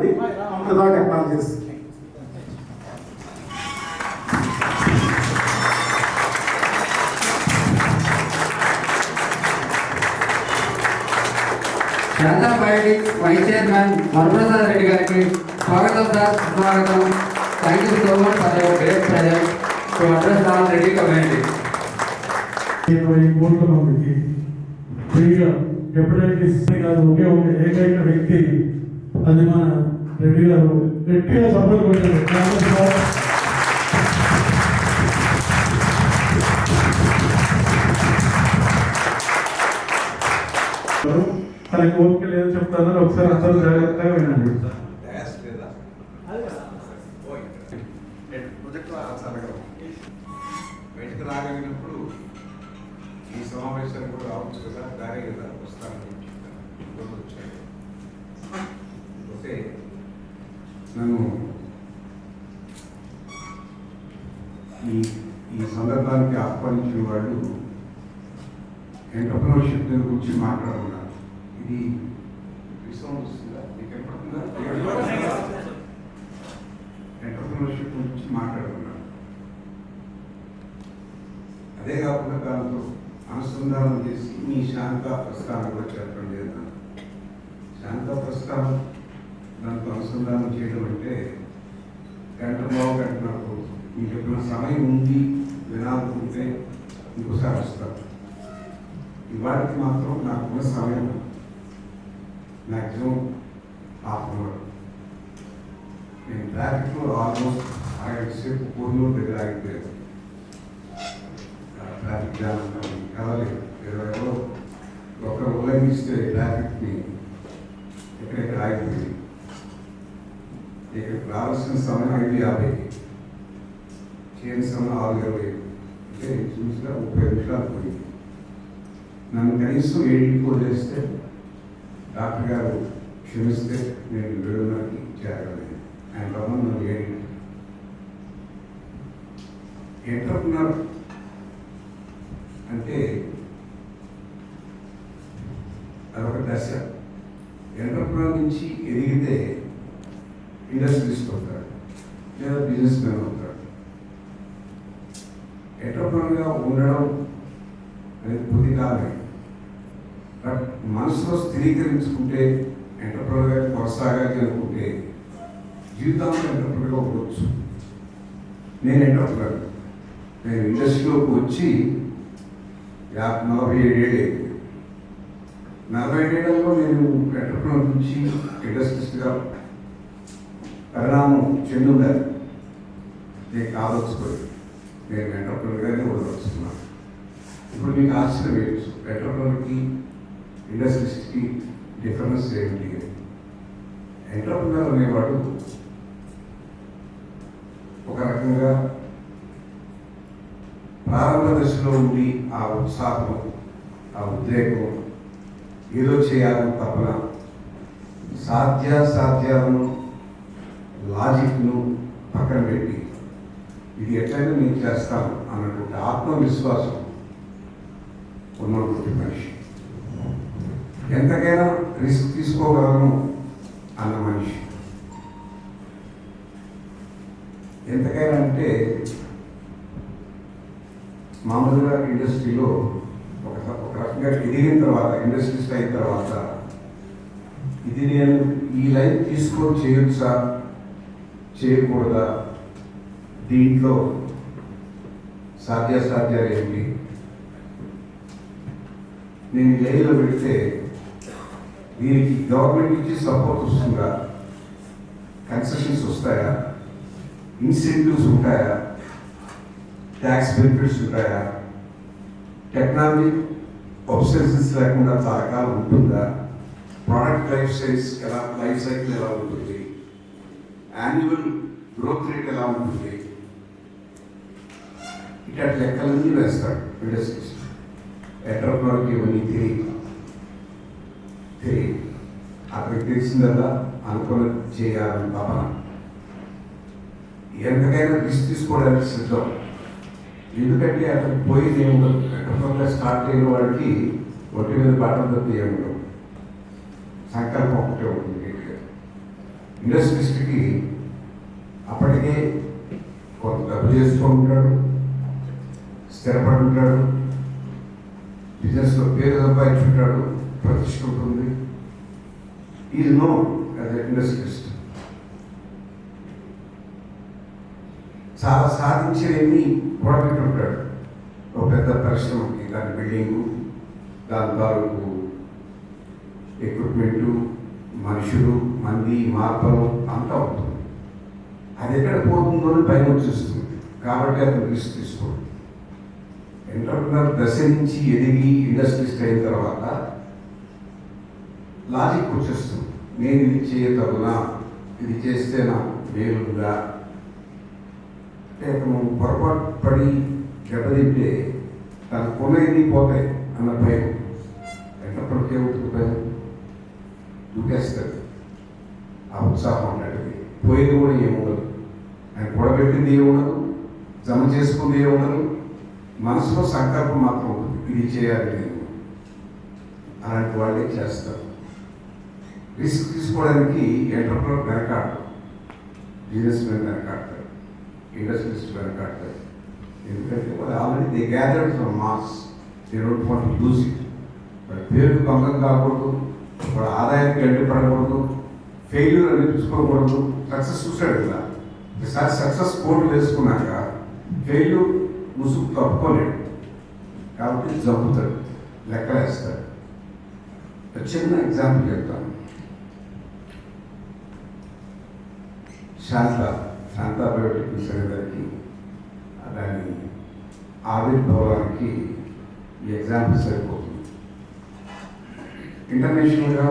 మాట్లాడేది Amrutha technologies. Sharada biotics vice chairman Varaprasad Reddy గారికి స్వాగతం సార్, సుస్వాగతం. Thank you so much for your great present to address all Reddy community. 20 కోట్ల మందికి ఫ్రీగా హెపటైటిస్ కాదు ఒకే ఒక ఏకైక వ్యక్తి, అది మన రెడ్డి గారు. గట్టిగా సపోర్ట్ కొట్టారు. తనకి ఓపిక లేదు చెప్తాను, ఒకసారి అందరూ జాగ్రత్తగా వినండి. బయటకు రాగలిగినప్పుడు ఈ సమావేశానికి కూడా రావచ్చు కదా, దారే కదా వస్తానని వచ్చాను. ఓకే, నన్ను ఈ సందర్భానికి ఆహ్వానించిన వాళ్ళు ఎంటర్ప్రెన్యూర్షిప్ గురించి మాట్లాడుతున్నారు. ఇది విషయం వస్తుందా మీకు ఎప్పుడుందా? ఎంటర్ప్రెన్యూర్షిప్ గురించి మాట్లాడుతున్నారు. అదే కాకుండా దాంతో అనుసంధానం చేసి మీ శాంత ప్రస్థానం కూడా చెప్పడం లేదు. శాంత ప్రస్థానం దాంతో అనుసంధానం చేయడం అంటే గంట నాకు మీకు ఎప్పుడైనా సమయం ఉంది వినాలనుకుంటే ఇంకోసారి వస్తారు. ఇవాటికి మాత్రం నాకున్న సమయం మ్యాక్సిమం హాఫ్ అన్ అవర్. నేను ట్రాఫిక్లో ఆల్మోస్ట్ 5 సేపు పూర్ణూరు దగ్గర ఆగిపోయాను. ట్రాఫిక్ జామ్ కదలేదు. ఎవరో ఒకరు ఉల్లంఘిస్తే ట్రాఫిక్ని ఎక్కడెక్కడ ఆగిపోయింది. ఇక్కడికి రావాల్సిన సమయం 5:50, చేయని సమయం 6:20, అంటే చూసినా 30 నిమిషాలు పోయింది. నన్ను కనీసం 7కి వదిలేస్తే డాక్టర్ గారు క్షమిస్తే నేను 7:30కి చేరగలేదు. ఆయన రమ్మని నన్ను 7కి. ఎంటర్ప్రెన్యూర్ అంటే అదొక దశ. ఎంటర్ప్రెన్యూర్ నుంచి ఎదిగితే ఇండస్ట్రీస్కి అవుతాడు లేదా బిజినెస్ మ్యాన్ అవుతాడు. ఎంటర్ప్రెన్యూర్గా ఉండడం అనేది కొద్దికాలమే, బట్ మనసులో స్థిరీకరించుకుంటే ఎంటర్ప్రెన్యూర్గా కొనసాగాలి అనుకుంటే జీవితంలో ఎంటర్ప్రెన్యూర్గా ఉండవచ్చు. నేను ఎంటర్ప్రెన్యూర్, నేను ఇండస్ట్రీలోకి వచ్చి 47 ఏళ్ళు. 47 ఏళ్లలో నేను ఎంటర్ప్రెన్యూర్ నుంచి ఇండస్ట్రీస్గా పరిణామం చెందుండాలి. నేను కాదొచ్చుకోలేదు, నేను ఎంటర్ప్రెన్యూర్గానే వదలొస్తున్నాను. ఇప్పుడు మీకు ఆశ్చర్యం వేయచ్చు, ఎంటర్ప్రెన్యూర్కి ఇండస్ట్రీస్కి డిఫరెన్స్ ఏమిటి? ఎంటర్ప్రెన్యూర్ అనేవాడు ఒక రకంగా ప్రారంభ దశలో ఉండి ఆ ఉత్సాహం, ఆ ఉద్రేకం, ఏదో చేయాలని తపన, సాధ్యాసాధ్యాలను లాజిక్ను పక్కన పెట్టి ఇది ఎట్లయినా నేను చేస్తాను అన్నటువంటి ఆత్మవిశ్వాసం ఉన్నటువంటి మనిషి, ఎంతకైనా రిస్క్ తీసుకోగలను అన్న మనిషి. ఎంతకైనా అంటే మామూలుగా ఇండస్ట్రీలో ఒక రకంగా ఎదిగిన తర్వాత, ఇండస్ట్రీస్ట్ అయిన తర్వాత ఇది నేను ఈ లైన్ తీసుకొని చేయొచ్చా చేయకూడదా, దీంట్లో సాధ్యాసాధ్యాలు ఏంటి, నేను ఈ లైన్లో పెడితే దీనికి గవర్నమెంట్ నుంచి సపోర్ట్ వస్తుందా, కన్సెషన్స్ వస్తాయా, ఇన్సెంటివ్స్ ఉంటాయా, ట్యాక్స్ బెనిఫిట్స్ ఉంటాయా, టెక్నాలజీ ఆబ్సెసెన్స్ లేకుండా చాలా ఉంటుందా, ప్రోడక్ట్ లైఫ్ సైకిల్ ఎలా ఉంటుంది, యాన్యువల్ గ్రోత్ రేట్ ఎలా ఉంటుంది, ఇట్లాంటి లెక్కలన్నీ వేస్తాడు ఇండస్ట్రీస్. ఎంటర్ప్రెన్యూర్కి ఇవన్నీ తెలియదు. అతనికి తెలిసిందల్లా అనుకుని చేయాలని తపన, ఎంతకైనా రిస్క్ తీసుకోవడానికి సిద్ధం. ఎందుకంటే అతనికి పోయింది ఏముండదు. ఎంటర్ప్రెన్యూర్గా స్టార్ట్ అయిన వాడికి ఒంటి మీద బట్టలు తప్పి ఏముండవు, సంకల్పం ఒకటే ఉంటుంది. ఇండస్ట్రీస్కి అప్పటికే కొంత డబ్బు చేస్తూ ఉంటాడు, స్థిరపడి ఉంటాడు, బిజినెస్లో పేరు సంపాదించుంటాడు, ప్రతిష్ట ఉంటుంది. Is known as a industrialist. చాలా సాధించేవి కూడబెట్టుంటాడు. ఒక పెద్ద పరిశ్రమకి దాని బిల్డింగు, దాని తాలూకు ఎక్విప్మెంటు, మనుషులు, మంది, మార్పులు అంతా ఉంటుంది. అది ఎక్కడ పోతుందో అని భయం వచ్చేస్తుంది. కాబట్టి అతను రిస్క్ తీసుకోడు. ఎంటర్ప్రినర్ దశ నుంచి ఎదిగి ఇండస్ట్రీస్ట్ అయిన తర్వాత లాజిక్ వచ్చేస్తుంది. నేను ఇది చేయతగునా, ఇది చేస్తే నా మేలుగా. అంటే అతను పొరపాటు పడి దెబ్బతింటే తను కొనేది పోతాయి అన్న భయం. ఎంటర్ప్రినర్కి ఏమవుతుంది? భయం దూకేస్తుంది. ఆ ఉత్సాహం అనేది పోయేది కూడా ఏముండదు. ఆయన కూడబెట్టింది ఏముండదు, జమ చేసుకుంది ఏముండదు. మనసులో సంకల్పం మాత్రం ఉంటుంది, ఇది చేయాలి నేను. అలాంటి వాళ్ళే చేస్తారు. రిస్క్ తీసుకోవడానికి ఎంటర్ప్రినర్ వెనకాడతారు, బిజినెస్ మెన్ వెనకాడతారు, ఇండస్ట్రియలిస్ట్ వెనకాడతారు. ఎందుకంటే వాళ్ళు already they gathered from mass, they don't want to lose it. వాళ్ళ పేరుకు భంగం కాకూడదు, వాళ్ళ ఆదాయానికి అడ్డుపడకూడదు, ఫెయిల్యూర్ అనిపించుకోకూడదు. సక్సెస్ చూశాడు కదా, ఒకసారి సక్సెస్ కోట్లు వేసుకున్నాక ఫెయిల్యూర్ ముసుగు తప్పుకోలేడు. కాబట్టి జంపుతాడు, లెక్కలేస్తాడు. చిన్న ఎగ్జాంపుల్ చెప్తాను. శాంతా బయోటెక్నిక్స్ అనేదానికి దాని ఆవిర్భావానికి ఈ ఎగ్జాంపుల్ సరిపోతుంది. ఇంటర్నేషనల్గా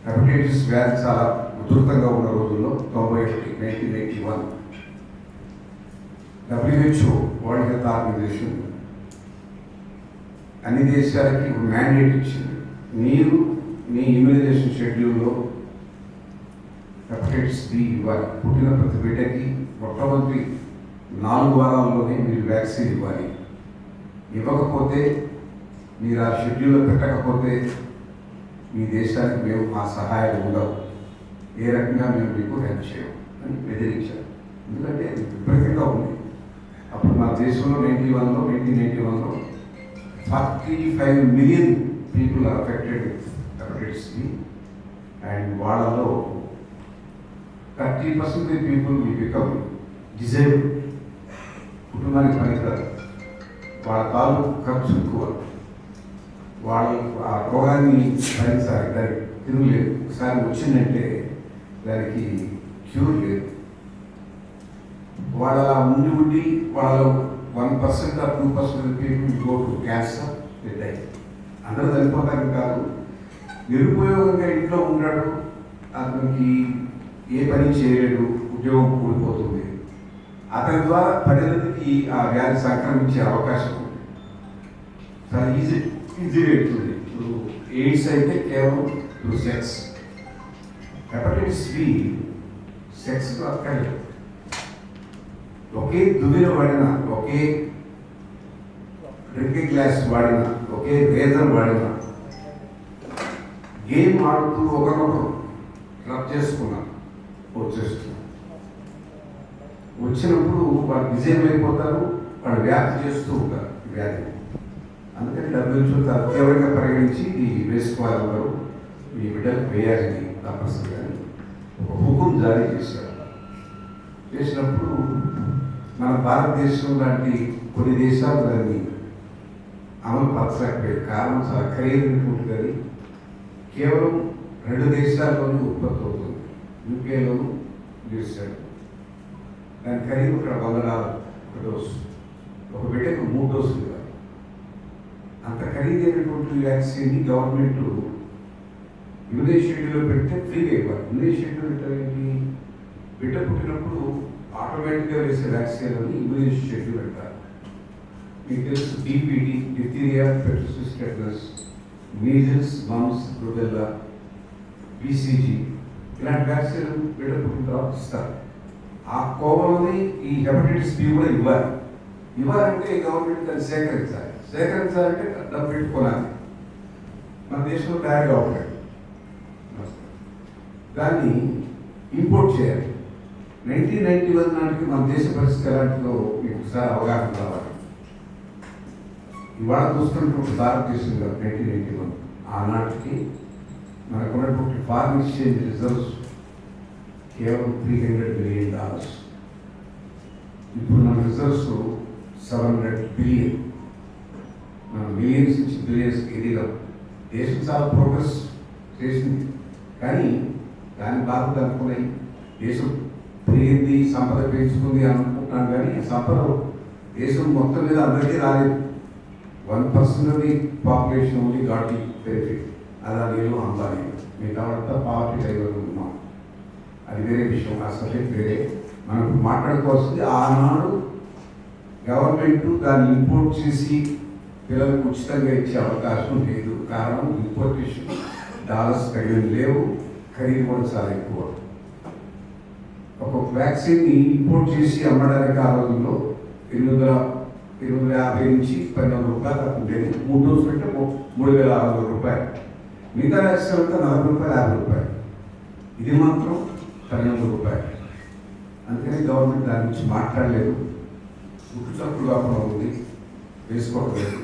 హెపటైటిస్ వ్యాధి చాలా ఉధృతంగా ఉన్న రోజుల్లో 1991 WHO వరల్డ్ హెల్త్ ఆర్గనైజేషన్ అన్ని దేశాలకి మ్యాండేట్ ఇచ్చింది. మీరు మీ ఇమ్యునైజేషన్ షెడ్యూల్లో హెపటైటిస్ బి ఇవ్వాలి. పుట్టిన ప్రతి బిడ్డకి మొట్టమొదటి 4 వారాల్లోనే మీరు వ్యాక్సిన్ ఇవ్వాలి. ఇవ్వకపోతే మీరు ఆ షెడ్యూల్లో పెట్టకపోతే మీ దేశానికి మేము మా సహాయాలు ఉండవు, ఏ రకంగా మేము మీకు హెల్ప్ చేయం అని బెదిరించారు. ఎందుకంటే అది విపరీతంగా ఉంది. అప్పుడు మన దేశంలో 1991లో 45 million people are affected with hepatitis B. And వాళ్ళలో 30% పీపుల్ విల్ బికమ్ డిజేబుల్. కుటుంబానికి పనికిరాదు, వాళ్ళ తాలూకు ఖర్చు ఎక్కువ, వాళ్ళు ఆ రోగాన్ని భరించాలి, దానికి తిరుగులేదు. ఒకసారి వచ్చిందంటే దానికి క్యూర్ లేదు. వాళ్ళ ఉండి వాళ్ళలో 1% or 2% people go to cancer death. అందరూ చనిపోతారు కాదు, నిరుపయోగంగా ఇంట్లో ఉన్నాడు, అతనికి ఏ పని చేయలేడు, ఉద్యోగం కూలిపోతుంది. అతని ద్వారా 10 మందికి ఆ వ్యాధి సంక్రమించే అవకాశం ఉంది. చాలా ఈజీగా అవుతుంది. ఇప్పుడు ఎయిడ్స్ అయితే కేవలం through sex. Hepatitis B sex అక్కర్లేదు. ఒకే దువ్వెన వాడిన, ఒకే డ్రింకింగ్ గ్లాస్ వాడిన, ఒకే రేజర్ వాడిన, గేమ్ ఆడుతూ ఒకరినొకరు రబ్ చేసుకున్నారు, వచ్చేస్తున్నారు. వచ్చినప్పుడు వాళ్ళు విజయం అయిపోతారు, వాళ్ళు వ్యాప్తి చేస్తూ ఉంటారు వ్యాధిని. అందుకని WHO తీవ్రంగా పరిగణించి ఇది వేసుకోవాలి, అందరూ ఈ బిడ్డలకు వేయాలని తప్పనిసరిగా ఒక హుకుం జారీ చేశారు. చేసినప్పుడు మన భారతదేశం లాంటి కొన్ని దేశాలు దాన్ని అమలు పరచలేకపోయాయి. కారణం చాలా ఖరీదైనటువంటిది. అది కేవలం 2 దేశాల్లోనే ఉత్పత్తి అవుతుంది, యూకేలోను యూఎస్ఏలో. దాని ఖరీదు ఇక్కడ $100 ఒక డోసు. ఒక బిడ్డకు 3 డోసులు ఇవ్వాలి. అంత ఖరీదైనటువంటి వ్యాక్సిన్ని గవర్నమెంట్ ఇమ్యూనైజ్ షెడ్యూల్లో పెడితే ఫ్రీగా ఇవ్వాలి. ఇమ్యూనైజ్ షెడ్యూల్ ఏంటి? బిడ్డ పుట్టినప్పుడు ఆటోమేటిక్గా వేసే వ్యాక్సిన్ అని ఇమ్యూనైజ్ షెడ్యూల్ అంటారు. మీకు తెలుసు, DPT, diphtheria, pertussis tetanus, measles, mumps, rubella, BCG ఇలాంటి వ్యాక్సిన్ బిడ్డ పుట్టిన తర్వాత ఇస్తారు. ఆ కోవలోని ఈ హెపటైటిస్ బి కూడా ఇవ్వాలి. ఇవ్వాలంటే గవర్నమెంట్ దాన్ని సేకరించాలి. సేకరించాలంటే డబ్బు పెట్టుకోవాలి. మన దేశంలో తయారు కావట్లేదు. దాన్ని ఇంపోర్ట్ చేయాలి. 1991 నాటికి మన దేశ పరిస్థితి ఎలాంటిదో మీకు ఒకసారి అవగాహన కావాలి. ఇవాళ చూస్తున్నటువంటి భారతదేశంలో 1991 ఆనాటికి మనకున్నటువంటి ఫారిన్ ఎక్స్చేంజ్ రిజర్వ్స్ కేవలం $300 బిలియన్. ఇప్పుడు మన రిజర్వ్స్ 700 బిలియన్. మనం మిలియన్స్ నుంచి బిలియన్స్కి ఎదిగాం. దేశం చాలా ప్రోగ్రెస్ చేసింది, కానీ దాని బాధ్యత అనుకున్నాయి. దేశం పెరిగింది, సంపద పెంచుకుంది అనుకుంటున్నాను, కానీ సంపద దేశం మొత్తం మీద అందరికీ రాలేదు. 1% of the population only got the benefit. అదానీలు, అంబానీలు, మిగతా వాళ్ళంతా పావర్టీ లైవ్లో ఉన్నాం. అది వేరే విషయం, ఆ సబ్జెక్ట్ వేరే. మనం మాట్లాడుకోవాల్సింది ఆనాడు గవర్నమెంట్ దాన్ని ఇంపోర్ట్ చేసి పిల్లలకు ఉచితంగా ఇచ్చే అవకాశం లేదు. కారణం ఇంపోర్టేషన్ డాలర్స్ ఖరీదు లేవు, ఖరీదు కూడా చాలా ఎక్కువ. ఒక్కొక్క వ్యాక్సిన్ని ఇంపోర్ట్ చేసి అమ్మడానికి ఆ రోజుల్లో 850 నుంచి 1200 రూపాయలు ఉండేది. 3 డోసులు అంటే 3600 రూపాయలు. మిగతా వ్యాక్సిన్ అంతా 40 రూపాయలు, 50 రూపాయలు. ఇది మాత్రం 1200 రూపాయలు. అందుకని గవర్నమెంట్ దాని గురించి మాట్లాడలేదు. గుట్టుచప్పుడు కాకుండా ఉంది, వేసుకోవట్లేదు.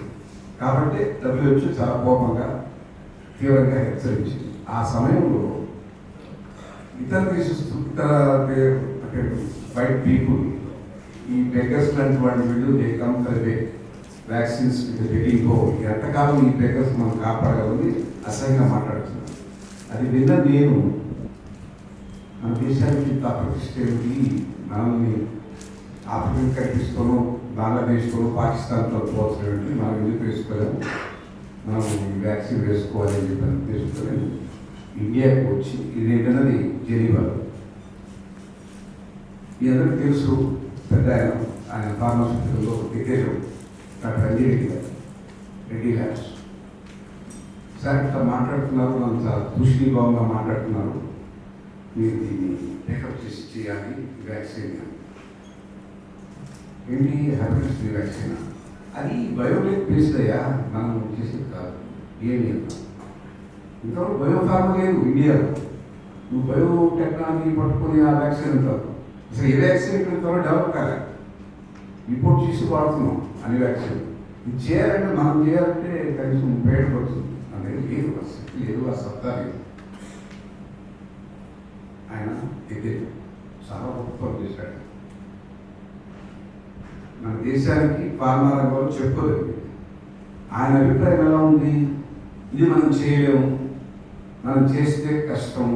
కాబట్టి WHO చాలా కోపంగా తీవ్రంగా హెచ్చరించింది. ఆ సమయంలో ఇతర వైట్ పీపుల్, ఈ బెగ్గర్స్ లాంటి వాళ్ళు వీళ్ళు they come for they vaccines with begging go. ఎంతకాలం ఈ బెగ్గర్స్ మనం కాపాడగలని అసహ్యంగా మాట్లాడుతున్నారు. అది విన్న నేను మన దేశానికి ప్రతిష్టేమిటి, మనల్ని ఆఫ్రికన్ కంట్రీస్తోనూ, బంగ్లాదేశ్తోనూ, పాకిస్తాన్తో పోల్చడం మనం ఎందుకు వేసుకోలేము, మనం ఈ వ్యాక్సిన్ వేసుకోవాలని చెప్పి ఉద్దేశంతో ఇండియాకి వచ్చి ఇది ఏంటన్నది జెనీవాలో. మీ అందరికీ తెలుసు, పెద్ద ఆయన ఫార్మాస్యూటికల్లో దిగ్గజం డాక్టర్ రెడ్డి ల్యాబ్స్. సార్ ఇట్లా మాట్లాడుతున్నారు, మనం చాలా దూషణీభావంగా మాట్లాడుతున్నారు, మీరు దీన్ని టేకప్ చేసి చేయాలి వ్యాక్సిన్. ఏంటి హెపటైటిస్ బి వ్యాక్సిన్? అది బయోటెక్ బేస్డ్ అయ్యా, మనం చేసేది కాదు. ఏమి ఇంతవరకు బయోఫార్మా లేదు ఇండియాలో. నువ్వు బయోటెక్నాలజీ పట్టుకొని ఆ వ్యాక్సిన్ అంటారు. అసలు ఏ వ్యాక్సిన్ ఇక్కడ ఇంతవరకు డెవలప్ కాలే, ఇంపోర్ట్ చేసి వాడుతున్నాం అన్ని వ్యాక్సిన్. ఇది చేయాలంటే మనం చేయాలంటే కనీసం 30 ఏళ్ళు పడుతుంది. అనేది లేదు, అసలు లేదు, ఆ సత్తా లేదు. ఆయన ఇదే చాలా గొప్ప చేశాడు. మన దేశానికి ఫార్మా రంగంలో చెప్పుకోలేదు. ఆయన అభిప్రాయం ఎలా ఉంది, ఇది మనం చేయలేము, మనం చేస్తే కష్టం,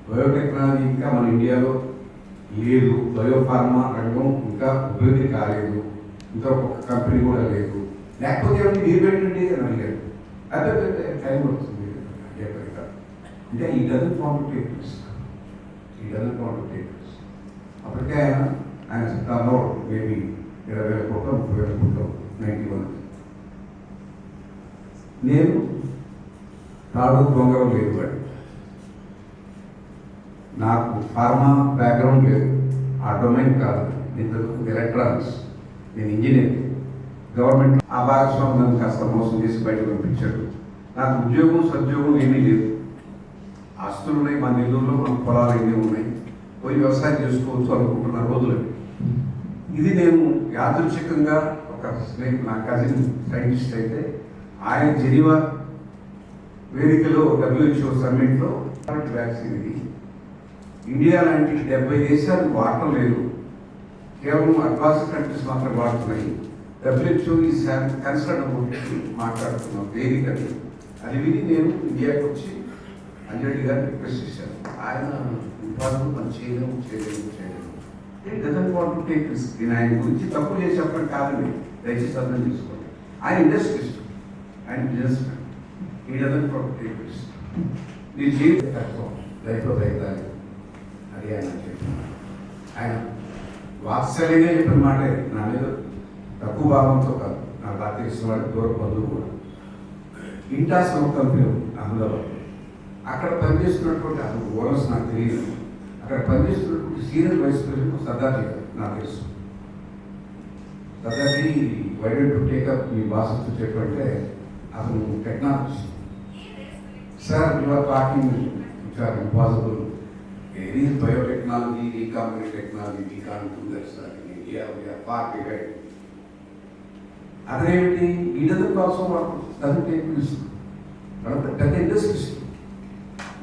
బయోటెక్నాలజీ ఇంకా మన ఇండియాలో లేదు, బయోఫార్మా రంగం ఇంకా అభివృద్ధి కాలేదు, ఇంకా ఒక కంపెనీ కూడా లేదు, లేకపోతే ఏమంటే మీరు పెట్టండి అని అడిగారు. అదే టైం పడుతుంది ఎక్కడిక. అంటే ఈ doesn't want to take risk, అప్పటికే ఆయన టర్న్ మేబీ 20,000 కోట్లు, 30,000 కోట్లు 91. నేను తాడు దొంగరం లేదు, వాడి నాకు ఫార్మా బ్యాక్గ్రౌండ్ లేదు, ఆ డొమైన్ కాదు. నేను చదువుకుంది ఎలక్ట్రానిక్స్, నేను ఇంజనీర్. గవర్నమెంట్ ఆ భాగస్వామి నన్ను కాస్త మోసం చేసి బయటకు పంపించాడు. నాకు ఉద్యోగం సద్యోగం ఏమీ లేదు. ఆస్తులు ఉన్నాయి, మా నెల్లూరులో మన పొలాలు ఎన్ని ఉన్నాయి, పోయి వ్యవసాయం చేసుకోవచ్చు అనుకుంటున్న రోజులు. ఇది నేను యాదృచ్ఛికంగా ఒక నా కజిన్ సైంటిస్ట్ అయితే ఆయన జెనీవా వేదికలో WHO సమ్మిట్లో వ్యాక్సిన్ ఇది ఇండియా లాంటి 70 దేశాలు వాడటం లేదు, కేవలం అడ్వాన్స్ కంట్రీస్ మాత్రం వాడుతున్నాయి. WHO ఈజ్ కన్సర్న్ మాట్లాడుతున్నాం వేదికని. అది విని నేను ఇండియాకి వచ్చి అంజరెడ్డి గారిని రిక్వెస్ట్ చేశాను. ఆయన విభాగం మనం చేయలేము. Doesn't want to take risk. నేను ఆయన గురించి తప్పు చేసి చెప్పడం కాదండి, దయచేసి అర్థం చేసుకోండి. ఆయన ఇండస్ట్రియలిస్ట్, ఆయన బిజినెస్ మ్యాన్. ఈ doesn't want to take risk. నీ జీవిత కష్టం లైఫ్లో తగ్గాలి, అది ఆయన చెప్తున్నాను. ఆయన వాత్సల్యంగా చెప్పిన మాట నా మీద తక్కువ భావంతో కాదు, నా భారతీయ వాడి దూర బంధువు కూడా. ఇంటాస్ ఒక కంపెనీ ఉంది అహ్మదాబాద్. అక్కడ పనిచేస్తున్నటువంటి అసలు ఓనర్స్ నాకు తెలియదు. అక్కడ పనిచేస్తున్నటువంటి సీనియర్ వైస్ ప్రెసిడెంట్ సర్దార్జీ గారు నాకు తెలుసు. Sardarji why don't you take up మీ బాసెస్ చెప్పంటే అతను technology. Sir you are talking which are impossible. Any biotechnology, recombinant technology, we can't do that, sir. In India, we are far behind. అదేమిటి ఈ dozen కోసం doesn't take risk పెద్ద industries.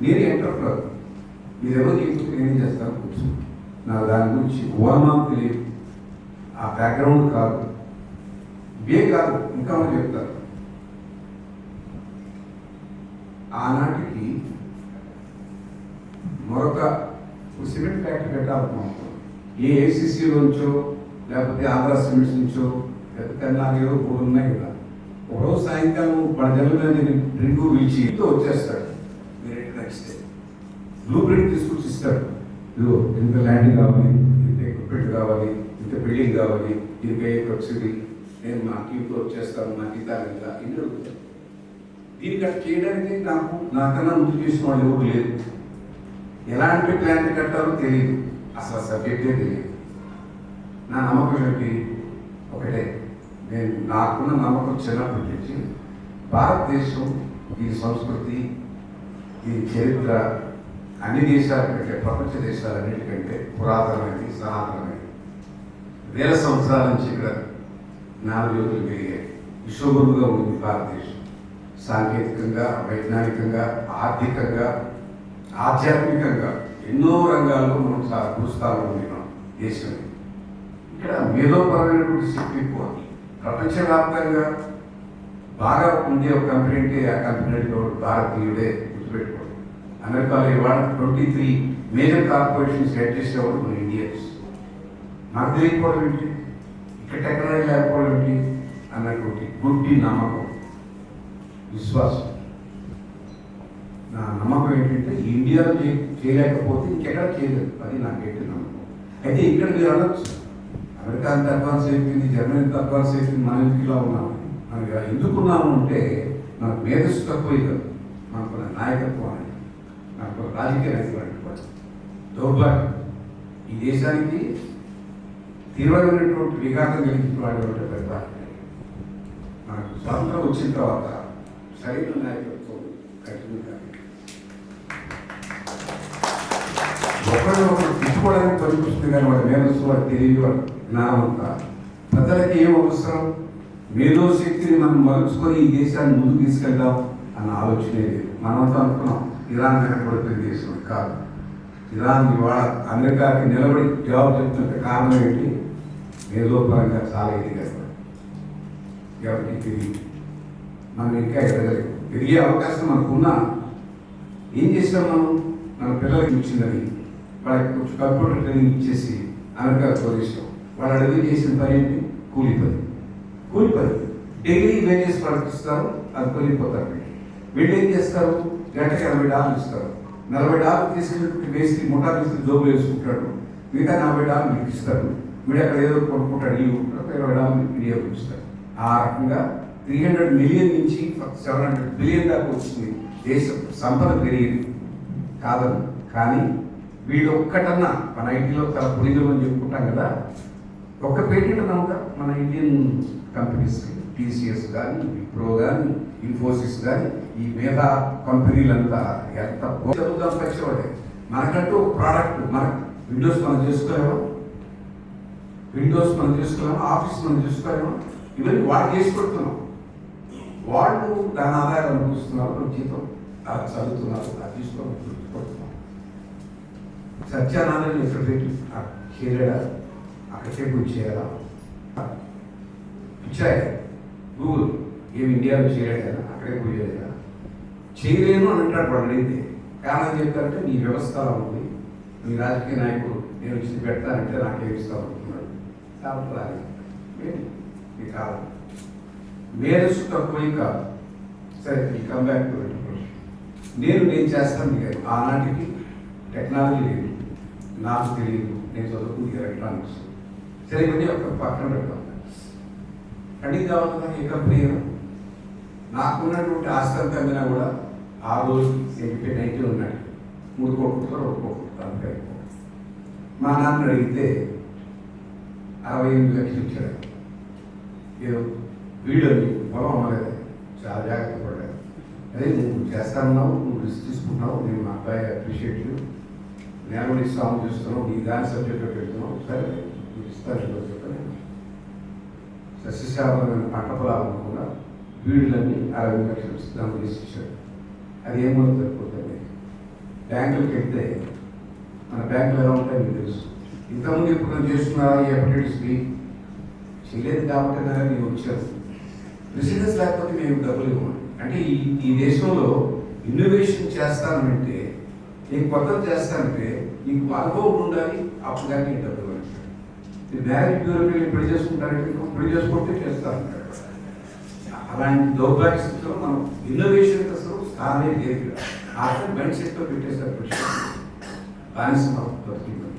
నేను entrepreneur, మీరు ఎవరు చేయకపోతే నేనేం చేస్తాను కూర్చో. నాకు దాని గురించి ఓనమాం తెలియదు, ఆ బ్యాక్గ్రౌండ్ కాదు, ఇవే కాదు, ఇంకా మనం చెప్తారు. ఆనాటికి మరొక సిమెంట్ ఫ్యాక్టరీ పెట్టాలనుకుంటున్నాం. ఏఐసిసిలోంచో లేకపోతే ఆంధ్ర సిమెంట్స్ నుంచో లేకపోతే తెలంగాణలో కూడా ఉన్నాయి కదా. ఒకరోజు సాయంకాలం మన జన్మ డ్రింక్ పిలిచి వచ్చేస్తాడు. మీరు నెక్స్ట్ బ్లూ ప్రింట్ తీసుకొచ్చి ఇస్తాడు. ఇదిగో ఇంత ల్యాండ్ కావాలి, ఇంత ఎక్విప్మెంట్ కావాలి, ఇంత బిల్డింగ్ కావాలి, దీనికి సబ్సిడీ, నేను మా టీంతో వచ్చేస్తాను, మా జీతాలు ఎంత ఇన్ని అడుగుతాను. దీనికి అట్లా చేయడానికి నాకన్నా ముందు చేసిన వాళ్ళు ఎవరు లేదు. ఎలాంటి ప్లాంట్ కట్టారో తెలియదు, అసలు సబ్జెక్టే తెలియదు. నా నమ్మకం ఏంటి? ఒకటే, నాకున్న నమ్మకం చిన్నప్పటి నుంచి భారతదేశం ఈ సంస్కృతి, ఈ చరిత్ర అన్ని దేశాల కంటే, ప్రపంచ దేశాలన్నిటికంటే పురాతనమైనది, సనాతనమైనది. వేల సంవత్సరాల నుంచి ఇక్కడ జ్ఞానజ్యోతులు పెరిగాయి. విశ్వగురువుగా ఉంది భారతదేశం. సాంకేతికంగా, వైజ్ఞానికంగా, ఆర్థికంగా, ఆధ్యాత్మికంగా ఎన్నో రంగాల్లో మనం భూస్థానంలో ఉన్నాం దేశం. ఇక్కడ మేధోపరమైనటువంటి శక్తి ఎక్కువ. ప్రపంచవ్యాప్తంగా బాగా ఉండే ఒక కంపెనీ అంటే ఆ కంపెనీలో భారతీయుడే, గుర్తుపెట్టుకోండి. అమెరికాలో ఇవాళ 23 మేజర్ కార్పొరేషన్స్ హెడ్ చేసేవాడు మన ఇండియన్స్. నాకు తెలియకపోవడం ఏంటి, ఇక్కడ టెక్నాలజీ లేకపోవడం ఏంటి అన్నటువంటి గుడ్డి నమ్మకం, విశ్వాసం. నా నమ్మకం ఏంటంటే ఇండియాలో చేయలేకపోతే ఇంకెక్కడ చేయలేదు, అది నాకేంటి నమ్మకం. అయితే ఇక్కడ మీరు అనొచ్చు, అమెరికా అంత అడ్వాన్స్ అయిపోయింది, జర్మనీ అంత అడ్వాన్స్ అయిపోయింది, మనం ఇలా ఉన్నాము. మనకి ఎందుకున్నాము అంటే మనకు మేధస్సు తక్కువ కాదు, మనకు నాయకత్వం అనేది, మనకు రాజకీయ నాయకులు. దౌర్భాగ్యం ఈ దేశానికి తీవ్రమైనటువంటి విఘాతం కలిగించిన వాడు పెద్ద. మనకు స్వాతంత్రం వచ్చిన తర్వాత సరైన నాయకత్వం కంటిన్యూ కాదు. ఒకరు తిట్టుకోవడానికి పనిపిస్తుంది కానీ వాడు మేధస్సు, వాడు తెలియదు, వాడు జ్ఞానం అంతా. ప్రజలకి ఏం అవసరం? మేధో శక్తిని మనం మలుచుకొని ఈ దేశాన్ని ముందుకు తీసుకెళ్దాం అన్న ఆలోచనే లేదు. మనమంతా అనుకున్నాం ఇరాన్ వెనకబడిపోయిన దేశం కాదు. ఇరాన్ ఇవాళ అమెరికాకి నిలబడి జవాబు చెప్తున్న కారణం ఏంటి? మేధోపరంగా చాలా ఎదిగారు. ఎవరికి తెలియదు, మనం ఇంకా ఎదగలేదు. ఎదిగే అవకాశం మనకున్నా ఏం చేసాం మనం? మన పిల్లలకి ఇచ్చిందని వాళ్ళకి కొంచెం కంప్యూటర్ ట్రైనింగ్ ఇచ్చేసి అమెరికా తోలిస్తాం. వాళ్ళు అడుగు చేసిన పని ఏంటి? కూలి పని. కూలి పని డైలీ వేజెస్ పడిస్తారు, అది కూలిపోతారు. వీళ్ళు ఏం చేస్తారు? గంటకి $40 ఇస్తారు. $40 తీసుకున్నట్టు వేసి ముఠా తీసుకుని జోబులు వేసుకుంటాడు. మిగతా $40 మీకు ఇస్తారు. వీడు అక్కడ ఏదో కొనుక్కుంటాడు, ఇవి $20 వినియోగం ఇస్తారు. ఆ రకంగా 300 మిలియన్ నుంచి 700 బిలియన్ దాకా వచ్చింది. దేశ సంపద పెరిగింది కాదు. కానీ వీళ్ళు ఒక్కటన్నా మన ఐటీలో చాలా పులింగం అని చెప్పుకుంటాం కదా, ఒక్క పేటెంట్ అన్నాక మన ఇండియన్ కంపెనీస్కి టీసీఎస్ కానీ, విప్రో కానీ, ఇన్ఫోసిస్ కానీ, ఈ మేధా కంపెనీలంతా ఎంత చదువుతాం కష్టపడే. మనకంటూ ఒక ప్రోడక్ట్, మన విండోస్ మనం చేసుకోలేమా? ఆఫీస్ మనం చేసుకోలేమా? ఇవన్నీ వాళ్ళు చేసి పెడుతున్నాం. వాళ్ళు దాని ఆదాయాలు అనుభవిస్తున్నారు, మన జీతం అది చదువుతున్నారు, అది తీసుకోవాలి. సత్యానందని ఎక్కడ పెట్టి చేయలేడా? అక్కడికే గురి చేయాలా? ఇచ్చాయి గూగుల్ ఏమి ఇండియాలో చేయలేదా? అక్కడే గురి చేయలేదా? చేయలేను అని అంటాడు వాడు అడిగితే. కారణం చెప్తారంటే నీ వ్యవస్థ అలా ఉంది, నీ రాజకీయ నాయకుడు నేను ఇచ్చి పెడతానంటే నాకేమి ఇస్తాను అనుకున్నాడు. కాబట్టి రాలేదు. మీ కాదు మేధస్సు తక్కువ కాదు. సరే, ఈ కంబ్యాక్ టు నేను చేస్తాను కాదు. ఆనాటికి టెక్నాలజీ లేదు, నాకు తెలియదు, నేను చదువుకుంది ఎలక్ట్రానిక్స్. సరే, ఇవన్నీ ఒక పక్కన పెడతాం. అడిగి కావాలి కదా ఏ కంపెనీ. నాకున్నటువంటి ఆస్తి అంతా అమ్మినా కూడా ఆ రోజు ఎంపీ 90 ఉన్నాడు. 3 కోట్లు 2 కోట్లు అంతే. మా నాన్న అడిగితే 68 లక్షలు ఇచ్చాడు. ఏదో వీడు పొలం అమ్మలేదు, చాలా జాగ్రత్త పడ్డాడు. అదే నువ్వు చేస్తానున్నావు, నువ్వు రిస్క్ తీసుకుంటున్నావు, నేను మా అబ్బాయి అప్రిషియేట్ యూ, నేను కూడా ఇస్తాము చూస్తున్నావు, నీ దాని సబ్జెక్ట్లో పెడుతున్నావు, సరే నీకు ఇస్తాను చెప్పని సస్యశామమైన పంట పొలాలు అనుకున్నా వీళ్ళన్నీ 60 లక్షలు ఇస్తాము తీసుకొచ్చాడు. అది ఏమో సరిపోతుంది. బ్యాంకులకు వెళ్తే మన బ్యాంకులు ఎలా ఉంటాయో మీకు తెలుసు. ఇంతకుముందు ఇప్పుడు నేను చేస్తున్నారా ఈ హెపటైటిస్ బి చేయలేదు కాబట్టి నేను వచ్చాను. బిజినెస్ లేకపోతే మేము డబ్బులు ఇవ్వము. అంటే ఈ దేశంలో ఇన్నోవేషన్ చేస్తానంటే, నేను కొత్తది చేస్తానంటే నీకు అనుభవం ఉండాలి, అప్పుడు కానీ నేను డబ్బులు ఇవ్వండి. మీరు మ్యారేజ్ బ్యూరోకి పెళ్లి చేసుకుంటారంటే పెళ్లి చేసుకుంటే చేస్తారంటారు. అలాంటి దౌర్భాగ్య స్థితిలో మనం ఇన్నోవేషన్ అసలు స్థానే లేదు. అర్థం మైండ్ సెట్తో పెట్టేస్తారు. బానిస బతికింది.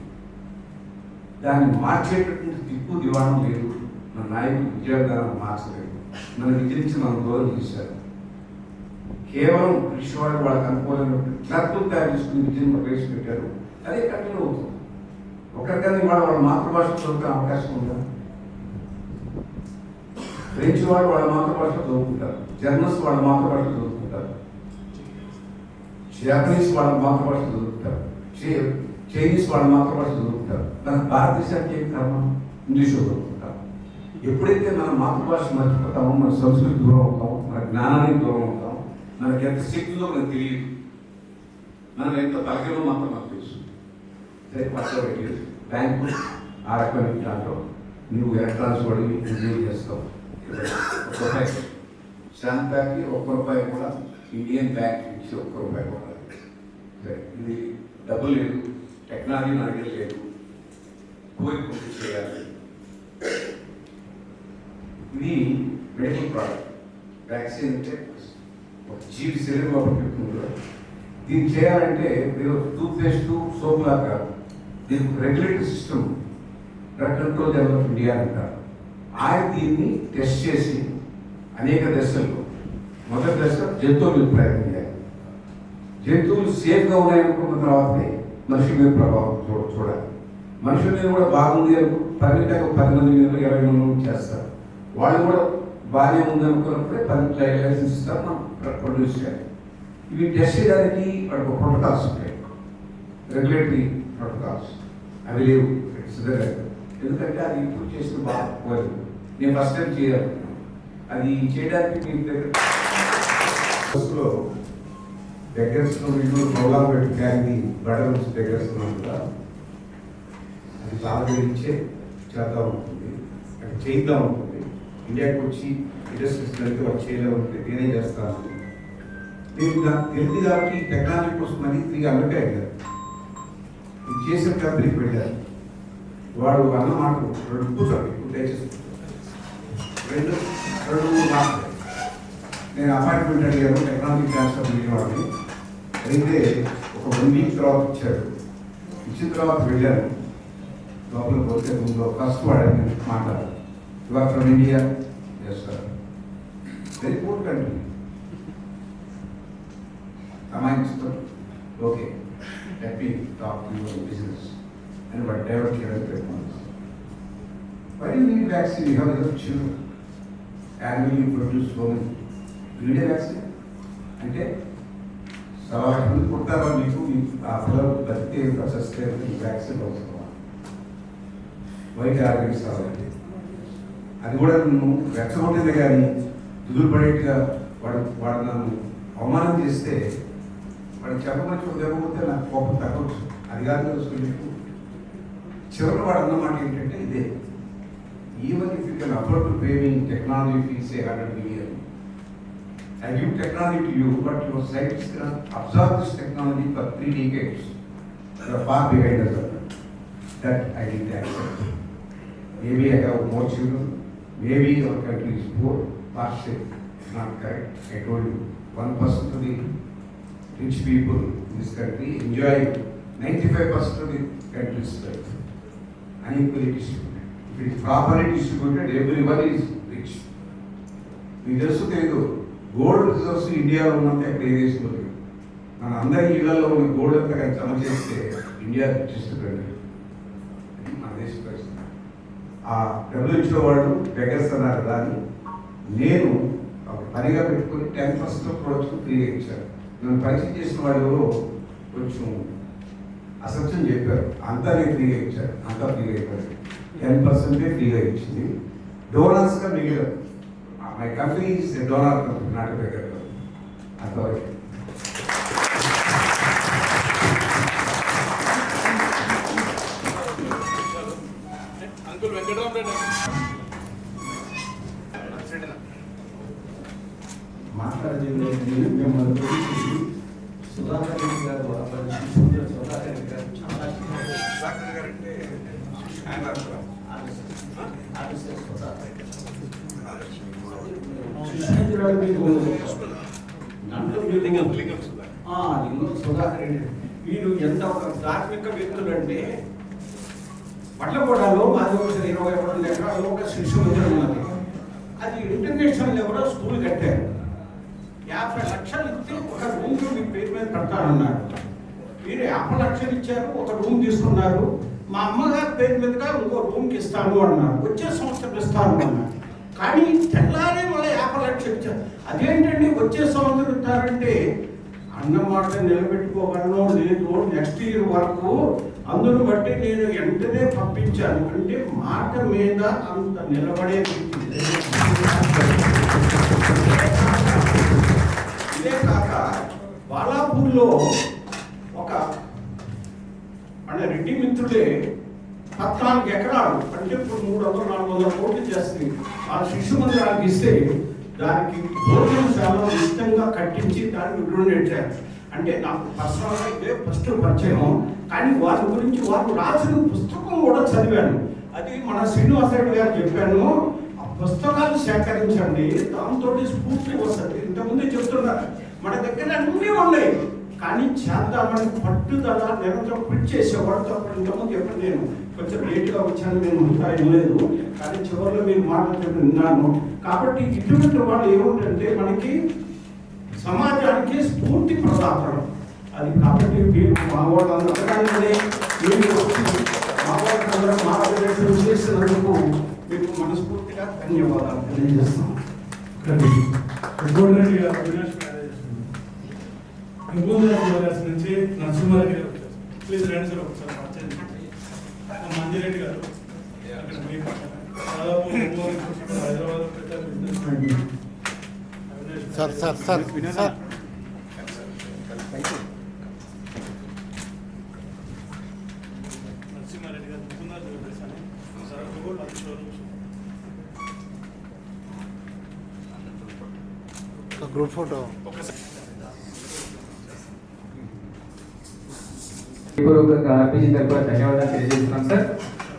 దాన్ని మార్చేటటువంటి దిక్కు దివాణం లేదు. మన నాయకులు విద్యా విధానం మార్చలేదు. మన విద్య నుంచి మనం దూరం చేశారు. కేవలం బ్రిటిష్ వాళ్ళు వాళ్ళకి అనుకూలమైన క్లర్కులు తయారు చేసుకుని విద్యను ప్రవేశపెట్టారు. అదే కంటిన్యూ అవుతుంది. ఒకరికన్నా వాళ్ళ మాతృభాష చదువుకునే అవకాశం ఉందా? ఫ్రెంచ్ వాళ్ళు వాళ్ళ మాతృభాష చదువుకుంటారు, జర్మన్స్ వాళ్ళ మాతృభాష చదువుకుంటారు, జపనీస్ వాళ్ళ మాతృభాష చదువుకుంటారు, చైనీస్ వాళ్ళ మాతృభాష చదువుకుంటారు. మన భారతదేశానికి ఏం కారణం? ఇంగ్లీష్ చదువుకుంటారు. ఎప్పుడైతే మన మాతృభాష మర్చిపోతామో మన సంస్కృతి దూరం అవుతాం, మన జ్ఞానానికి దూరం అవుతాం, మనకి ఎంత శక్తిలో మనకు తెలియదు, మనం ఎంత బలహీనో మాత్రం మనకు తెలుసు. సరే పట్టబెట్టి బ్యాంకు ఆ రకమైన దాంట్లో నువ్వు ఎలక్ట్రాన్స్ వాడి ఉద్యోగం చేస్తావు. రూపాయి శాంతాకి ₹1 కూడా ఇండియన్ బ్యాంక్ నుంచి ₹1 కూడా. సరే ఇది డబ్బు లేదు, టెక్నాలజీ నా దగ్గర లేదు, కోరిక చేయాలి. ఇది మెడికల్ ప్రోడక్ట్. వ్యాక్సిన్ అంటే ఒక జీవి శరీరం లోపల పెట్టుకుంటారు. దీన్ని చేయాలంటే మీరు టూత్ పేస్ట్ సోప్ లాగా కాదు, దీనికి regulatory system drug control general of India అంటారు. ఆయన దీన్ని టెస్ట్ చేసి అనేక దశల్లో మొదటి దశ జంతువుల మీద ప్రయత్నం చేయాలి. జంతువులు సేఫ్గా ఉన్నాయనుకున్న తర్వాతే మనిషి మీద ప్రభావం చూడాలి. మనుషుల మీద కూడా బాగుంది అనుకో 10 మంది మీద 20 మంది చేస్తారు. వాళ్ళు కూడా బాగానే ఉంది అనుకున్నప్పుడే 10 లైసెన్స్ ఇస్తారు, మనం ప్రొడ్యూస్ చేయాలి. ఇవి టెస్ట్ చేయడానికి వాడికి ఒక ప్రోటోకాల్స్ ఉంటాయి, రెగ్యులేటరీ ప్రోటోకాల్స్. అవి లేవు ఎందుకంటే అది ఇప్పుడు చేసిన బాగా పోలేదు. నేను ఫస్ట్ టైం చేయాలి. అది చేయడానికి మీ దగ్గర దగ్గరలో వీళ్ళు ప్రోగ్రామ్ పెట్టి క్యారీ బడల్ దగ్గర కూడా అది సహకరించే చేద్దాం ఉంటుంది, అది చేద్దాం ఉంటుంది. ఇండియాకి వచ్చి ఇండస్ట్రీస్ కలిపి వాళ్ళు చేయలేము ఉంటుంది, నేనే చేస్తాను. నేను తెలియదు కాబట్టి టెక్నాలజీ కోసం మనీ 300 అడిగారు. ఇది చేసిన కంపెనీకి వెళ్ళారు. వాడు అన్నమాట 2 కూర్చోండి రెండు మాటలు. నేను అపాయింట్మెంట్ అడిగాను టెక్నాలజీ ట్రాన్స్ఫర్ వాడిని అయితే ఒక 1 వీక్ తర్వాత ఇచ్చాడు. ఇచ్చిన తర్వాత వెళ్ళాను. లోపల పోతే ముందు ఫస్ట్ వాడని మాట్లాడారు. ఇవాళ ఫ్రమ్ ఇండియా చేస్తారు. Very poor country. అమాయించుతాం. Okay let me talk to you about business and whatever technology. Why do you need vaccine? You have enough children. Annually you produce so many. You need a vaccine? అంటే 100 మంది పుడతారో మీకు ఆ పిల్లలు బతికే ప్రశస్తే vaccine అవసరం. White organs కావాలండి. అది కూడా నన్ను రెచ్చగొట్టింది కానీ దుగులు పడేట్టుగా వాడు నన్ను అవమానం చేస్తే వాడికి చెప్పమని లేకపోతే నాకు కోపం తగ్గవచ్చు. అది కాదు తెలుసుకుని చివరి వాడు అన్నమాట ఏంటంటే ఇదే, even if you can afford to paying technology fees $100 million, I give technology to you, but your scientists cannot absorb this technology for 3 decades. You are far behind us. That I didn't accept. Maybe I have more children, maybe our country is poor, far sick. It's not correct. I told you, 1% of the rich people in this country enjoy 95% of the country's wealth. Unequally distributed. If it is properly distributed, everyone is rich. మీకు తెలుసు తెలీదు, gold reserves ఇండియాలో ఉన్నంత ఎక్కడ ఏ దేశంలో లేదు. మన అందరి ఇళ్లలో ఉన్న గోల్డ్ అంతా కానీ జమ చేస్తే ఇండియా రిచెస్ట్ కంట్రీ. మన దేశ పరిస్థితి. ఆ WHO వాళ్ళు బెగర్స్ అన్నారు కదా అని నేను ఒక పనిగా పెట్టుకుని 10% ప్రొడక్షన్ ఫ్రీగా ఇచ్చారు. నన్ను పరిచయం చేసిన వాళ్ళు కొంచెం అసత్యం చెప్పారు. అంతా నేను ఫ్రీగా ఇచ్చారు, అంతా ఫ్రీగా అయిపోయారు. 10% ఫ్రీగా ఇచ్చింది. డోనర్స్గా మిగిలారు. My company is donor company, not a beggar. అంతవరకు మాట్లాడేది మిమ్మల్ని సుధాకర్ రెడ్డి గారు సుధాకర్ రెడ్డి గారు చాలా సుధాకర్ రెడ్డి వీరు ఎంత ఒక ధార్మిక వ్యక్తులు అంటే పట్లగూడలో మాది 21 ఎకరాలు ఒక శిశు మందిరం ఉన్నది. అది ఇంటర్నేషనల్ లెవెల్లో స్కూల్ కట్టారు. 50 లక్షలు ఇస్తే ఒక రూమ్ మీ పేరు మీద పెడతానన్నారు. మీరు 50 లక్షలు ఇచ్చారు, ఒక రూమ్ తీసుకున్నారు. మా అమ్మగారి పేరు మీదుగా ఇంకో రూమ్కి ఇస్తాను అన్నారు. వచ్చే సంవత్సరం ఇస్తాను అన్నారు. కానీ తెల్లారే మళ్ళీ 50 లక్షలు ఇచ్చారు. అదేంటండి వచ్చే సంవత్సరం ఇస్తారంటే అన్నమాట నిలబెట్టుకోగలను లేదు, నెక్స్ట్ ఇయర్ వరకు అందును బట్టి నేను వెంటనే పంపించాను. అంటే మాట మీద అంత నిలబడే ఇదే కాక బాలాపూర్లో ఒక అంటే రెడ్డి మిత్రుడే 14 ఎకరాలు అంటే ఇప్పుడు 300-400 కోట్లు చేస్తుంది. ఆ శిశు మందిరానికి ఇస్తే దానికి భోజనశాల ఇష్టంగా కట్టించి దాన్ని డొనేట్ చేయాలి. అంటే నాకు పర్సనల్గా ఇదే ఫస్ట్ పరిచయం. కానీ వారి గురించి వారు రాసిన పుస్తకం కూడా చదివాను. అది మన శ్రీనివాసరెడ్డి గారు చెప్పాను. ఆ పుస్తకాలు సేకరించండి, దాంతో స్ఫూర్తి వస్తుంది. ఇంతకుముందు చెప్తున్నారు మన దగ్గర అన్నీ ఉన్నాయి, కానీ చేద్దామని పట్టుదల నిరంతరం కృషి చేసేవాడు. తప్ప ఇంతకుముందు ఎప్పుడు నేను కొంచెం లేట్గా వచ్చాను, నేను ఇంకా ఏం లేదు. కానీ చివరిలో మీరు మాట్లాడుతూ విన్నాను. కాబట్టి ఇటువంటి వాళ్ళు ఏమిటంటే మనకి సమాజానికి స్ఫూర్తి ప్రదాతలు. అది కాబట్టి మీరు మా వాళ్ళందరూ మీరు వచ్చి మా వాళ్ళందరూ మార్గదర్శనం చేసినందుకు మీకు మనస్ఫూర్తిగా ధన్యవాదాలు తెలియజేస్తాం. రెడ్డి గారు నుంచి నరసింహారెడ్డి గారు ప్లీజ్ రండి సార్ ఒకసారి. మంజిరెడ్డి గారు దాదాపు Hyderabad sir sir sir sir Narasimhareddy గారు గ్రూప్ ఫోటో పూర్వకంగా ఆర్పీజీ తరపున ధన్యవాదాలు తెలియజేస్తున్నాం సార్.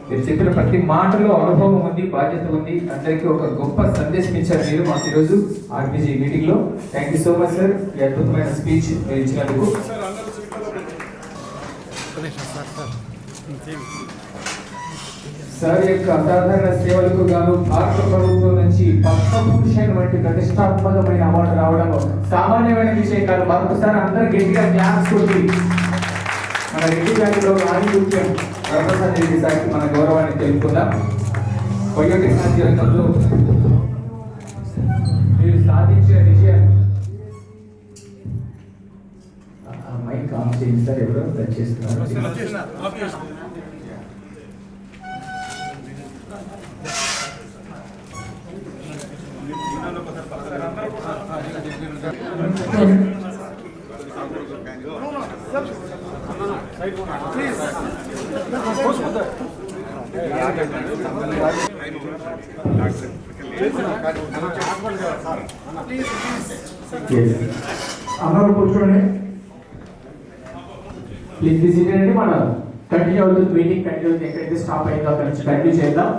మీరు చెప్పిన ప్రతి మాటలో అనుభవం ఉంది, బాధ్యత ఉంది. అందరికీ ఒక గొప్ప సందేశం ఇచ్చారు మీరు మాకు ఈరోజు ఆర్పీజీ మీటింగ్ లో. Thank you so much sir, ఈ అద్భుతమైన స్పీచ్ మీరు ఇచ్చినందుకు. సార్ యొక్క అసాధారణ సేవలకు గాను భారత ప్రభుత్వం నుంచి పద్మభూషణ్ వంటి ప్రతిష్టాత్మకమైన అవార్డు రావడం సామాన్యమైన విషయం కాదు. మరొకసారి అందరూ గట్టిగా ధ్యాన్స్ కొట్టి మన రెడ్డి గారిలో ఆధిపత్యం వరప్రసాద్ రెడ్డి సార్కి మన గౌరవాన్ని తెలుపుకుందాం. బయోటెక్నాలజీ రంగంలో మీరు సాధించిన విజయాన్ని మైక్ ఆన్ చేయండి సార్. ఎవరో టచ్ చేస్తున్నారు. అందరూ కూర్చోండి. ప్లీజ్ విజిట్ అండి. మన కంటిన్యూ అవుతుంది మీటింగ్. కంటిన్యూ ఎక్కడైతే స్టాప్ అయిందో అక్కడ నుంచి కంటిన్యూ చేద్దాం.